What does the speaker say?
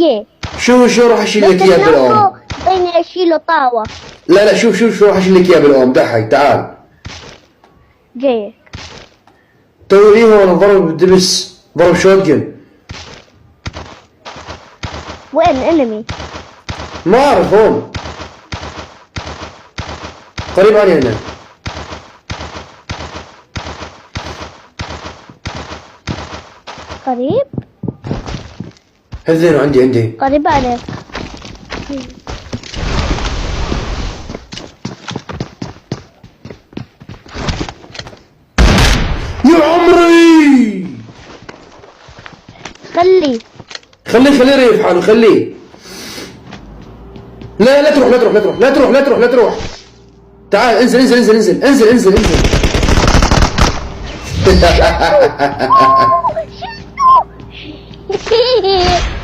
جي. شو راح اشيل لك اياه بالأم. بيني اشيله طاوة. لا شوف راح اشيل لك اياه بالأم. تعال جايك. تو هون ضرب دبس، ضرب شوتجن. وين انمي؟ ما اعرف، هون قريب علي هنا. قريب؟ هذين عندي قريب عليك. يا عمري خليه يريح حاله، خليه. لا تروح. تعال انزل. شلته.